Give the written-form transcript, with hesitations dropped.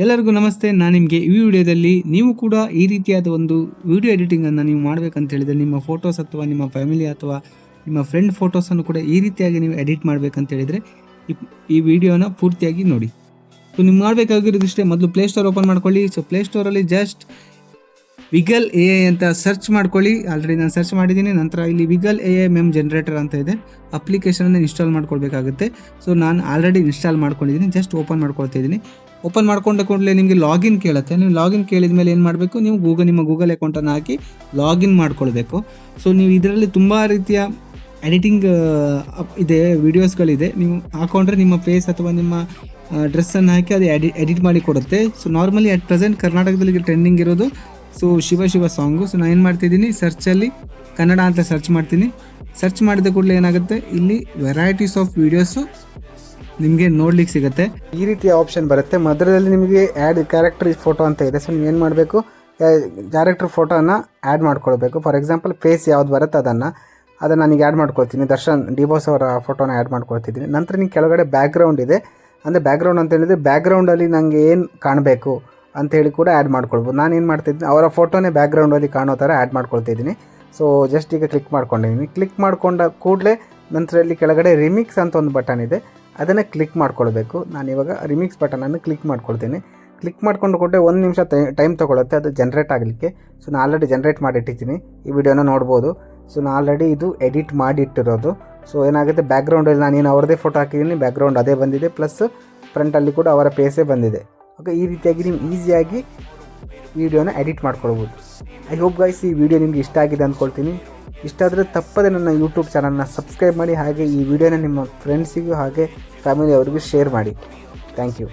ಎಲ್ಲರಿಗೂ ನಮಸ್ತೆ. ನಾನು ನಿಮಗೆ ಈ ವಿಡಿಯೋದಲ್ಲಿ ನೀವು ಕೂಡ ಈ ರೀತಿಯಾದ ಒಂದು ವಿಡಿಯೋ ಎಡಿಟಿಂಗನ್ನು ನೀವು ಮಾಡಬೇಕಂತ ಹೇಳಿದರೆ, ನಿಮ್ಮ ಫೋಟೋಸ್ ಅಥವಾ ನಿಮ್ಮ ಫ್ಯಾಮಿಲಿ ಅಥವಾ ನಿಮ್ಮ ಫ್ರೆಂಡ್ ಫೋಟೋಸನ್ನು ಕೂಡ ಈ ರೀತಿಯಾಗಿ ನೀವು ಎಡಿಟ್ ಮಾಡಬೇಕಂತ ಹೇಳಿದರೆ ಈ ವಿಡಿಯೋನ ಪೂರ್ತಿಯಾಗಿ ನೋಡಿ. ಸೊ ನೀವು ಮಾಡಬೇಕಾಗಿರೋದಿಷ್ಟೇ, ಮೊದಲು ಪ್ಲೇಸ್ಟೋರ್ ಓಪನ್ ಮಾಡ್ಕೊಳ್ಳಿ. ಸೊ ಪ್ಲೇಸ್ಟೋರಲ್ಲಿ ಜಸ್ಟ್ ವಿಗಲ್ AI ಅಂತ ಸರ್ಚ್ ಮಾಡ್ಕೊಳ್ಳಿ. ಆಲ್ರೆಡಿ ನಾನು ಸರ್ಚ್ ಮಾಡಿದ್ದೀನಿ. ನಂತರ ಇಲ್ಲಿ ವಿಗಲ್ AI ಮೆಮ್ ಜನರೇಟರ್ ಅಂತ ಇದೆ, ಅಪ್ಲಿಕೇಶನನ್ನು ಇನ್ಸ್ಟಾಲ್ ಮಾಡ್ಕೊಳ್ಬೇಕಾಗುತ್ತೆ. ಸೊ ನಾನು ಆಲ್ರೆಡಿ ಇನ್ಸ್ಟಾಲ್ ಮಾಡ್ಕೊಂಡಿದ್ದೀನಿ, ಜಸ್ಟ್ ಓಪನ್ ಮಾಡ್ಕೊಳ್ತಾ ಇದ್ದೀನಿ. ಓಪನ್ ಮಾಡ್ಕೊಂಡ ಕೂಡಲೇ ನಿಮಗೆ ಲಾಗಿನ್ ಕೇಳುತ್ತೆ. ನೀವು ಲಾಗಿನ್ ಕೇಳಿದ ಮೇಲೆ ಏನು ಮಾಡಬೇಕು, ನೀವು ನಿಮ್ಮ ಗೂಗಲ್ ಅಕೌಂಟನ್ನು ಹಾಕಿ ಲಾಗಿನ್ ಮಾಡ್ಕೊಳ್ಬೇಕು. ಸೊ ನೀವು ಇದರಲ್ಲಿ ತುಂಬ ರೀತಿಯ ಎಡಿಟಿಂಗ್ ಇದೆ, ವಿಡಿಯೋಸ್ಗಳಿದೆ. ನೀವು ಹಾಕೊಂಡ್ರೆ ನಿಮ್ಮ ಫೇಸ್ ಅಥವಾ ನಿಮ್ಮ ಡ್ರೆಸ್ಸನ್ನು ಹಾಕಿ ಅದು ಎಡಿಟ್ ಮಾಡಿ ಕೊಡುತ್ತೆ. ಸೊ ನಾರ್ಮಲಿ ಅಟ್ ಪ್ರೆಸೆಂಟ್ ಕರ್ನಾಟಕದಲ್ಲಿ ಟ್ರೆಂಡಿಂಗ್ ಇರೋದು ಸೊ ಶಿವ ಸಾಂಗು. ಸೊ ನಾನು ಏನು ಮಾಡ್ತಿದ್ದೀನಿ, ಸರ್ಚಲ್ಲಿ ಕನ್ನಡ ಅಂತ ಸರ್ಚ್ ಮಾಡ್ತೀನಿ. ಸರ್ಚ್ ಮಾಡಿದ ಕೂಡಲೇ ಏನಾಗುತ್ತೆ, ಇಲ್ಲಿ ವೆರೈಟೀಸ್ ಆಫ್ ವೀಡಿಯೋಸು ನಿಮಗೆ ನೋಡ್ಲಿಕ್ಕೆ ಸಿಗುತ್ತೆ. ಈ ರೀತಿಯ ಆಪ್ಷನ್ ಬರುತ್ತೆ. ಮೊದಲಲ್ಲಿ ನಿಮಗೆ ಆ್ಯಡ್ ಕ್ಯಾರೆಕ್ಟರ್ ಫೋಟೋ ಅಂತ ಇದೆ. ಸೊ ನೀವು ಏನು ಮಾಡಬೇಕು, ಕ್ಯಾರೆಕ್ಟರ್ ಫೋಟೋನ ಆ್ಯಡ್ ಮಾಡ್ಕೊಳ್ಬೇಕು. ಫಾರ್ ಎಕ್ಸಾಂಪಲ್ ಫೇಸ್ ಯಾವ್ದು ಬರುತ್ತೆ ಅದನ್ನು ನನಗೆ ಆ್ಯಡ್ ಮಾಡ್ಕೊಳ್ತೀನಿ. ದರ್ಶನ್ ಡಿ-ಬಾಸ್ ಅವರ ಫೋಟೋನ ಆ್ಯಡ್ ಮಾಡ್ಕೊಳ್ತಿದ್ದೀನಿ. ನಂತರ ನೀವು ಕೆಳಗಡೆ ಬ್ಯಾಕ್ಗ್ರೌಂಡ್ ಇದೆ. ಅಂದರೆ ಬ್ಯಾಕ್ಗ್ರೌಂಡ್ ಅಂತ ಹೇಳಿದರೆ ಬ್ಯಾಕ್ಗ್ರೌಂಡಲ್ಲಿ ನನಗೆ ಏನು ಕಾಣಬೇಕು ಅಂಥೇಳಿ ಕೂಡ ಆ್ಯಡ್ ಮಾಡ್ಕೊಳ್ಬೋದು. ನಾನು ಏನು ಮಾಡ್ತಿದ್ದೀನಿ, ಅವರ ಫೋಟೋನೇ ಬ್ಯಾಕ್ಗ್ರೌಂಡಲ್ಲಿ ಕಾಣೋ ಥರ ಆ್ಯಡ್ ಮಾಡ್ಕೊಳ್ತಿದ್ದೀನಿ. ಸೊ ಜಸ್ಟ್ ಈಗ ಕ್ಲಿಕ್ ಮಾಡ್ಕೊಂಡಿದ್ದೀನಿ. ಕ್ಲಿಕ್ ಮಾಡ್ಕೊಂಡ ಕೂಡಲೇ ನಂತರ ಇಲ್ಲಿ ಕೆಳಗಡೆ ರಿಮಿಕ್ಸ್ ಅಂತ ಒಂದು ಬಟನ್ ಇದೆ, ಅದನ್ನು ಕ್ಲಿಕ್ ಮಾಡ್ಕೊಳ್ಬೇಕು. ನಾನಿವಾಗ ರಿಮಿಕ್ಸ್ ಬಟನನ್ನು ಕ್ಲಿಕ್ ಮಾಡ್ಕೊಳ್ತೀನಿ. ಕ್ಲಿಕ್ ಮಾಡ್ಕೊಂಡು ಕೊಟ್ಟರೆ 1 ನಿಮಿಷ ಟೈಮ್ ತೊಗೊಳುತ್ತೆ ಅದು ಜನ್ರೇಟ್ ಆಗಲಿಕ್ಕೆ. ಸೊ ನಾನು ಆಲ್ರೆಡಿ ಜನ್ರೇಟ್ ಮಾಡಿಟ್ಟಿದ್ದೀನಿ, ಈ ವಿಡಿಯೋನ ನೋಡ್ಬೋದು. ಸೊ ನಾನು ಆಲ್ರೆಡಿ ಇದು ಎಡಿಟ್ ಮಾಡಿಟ್ಟಿರೋದು. ಸೊ ಏನಾಗುತ್ತೆ, ಬ್ಯಾಕ್ಗ್ರೌಂಡಲ್ಲಿ ನಾನೇನು ಅವ್ರದ್ದೇ ಫೋಟೋ ಹಾಕಿದ್ದೀನಿ, ಬ್ಯಾಕ್ಗ್ರೌಂಡ್ ಅದೇ ಬಂದಿದೆ, ಪ್ಲಸ್ ಫ್ರಂಟಲ್ಲಿ ಕೂಡ ಅವರ ಫೇಸೇ ಬಂದಿದೆ. ಓಕೆ, ಈ ರೀತಿಯಾಗಿ ನೀವು ಈಸಿಯಾಗಿ ವಿಡಿಯೋನ ಎಡಿಟ್ ಮಾಡ್ಕೊಳ್ಬೋದು. ಐ ಹೋಪ್ ಗೈಸ್ ಈ ವಿಡಿಯೋ ನಿಮಗೆ ಇಷ್ಟ ಆಗಿದೆ ಅಂದ್ಕೊಳ್ತೀನಿ. ಇಷ್ಟ ಆದರೆ ತಪ್ಪದೆ ನನ್ನ ಯೂಟ್ಯೂಬ್ ಚಾನಲ್ನ ಸಬ್ಸ್ಕ್ರೈಬ್ ಮಾಡಿ, ಹಾಗೆ ಈ ವಿಡಿಯೋನ ನಿಮ್ಮ ಫ್ರೆಂಡ್ಸಿಗೂ ಹಾಗೆ ಫ್ಯಾಮಿಲಿಯವರಿಗೂ ಶೇರ್ ಮಾಡಿ. Thank you.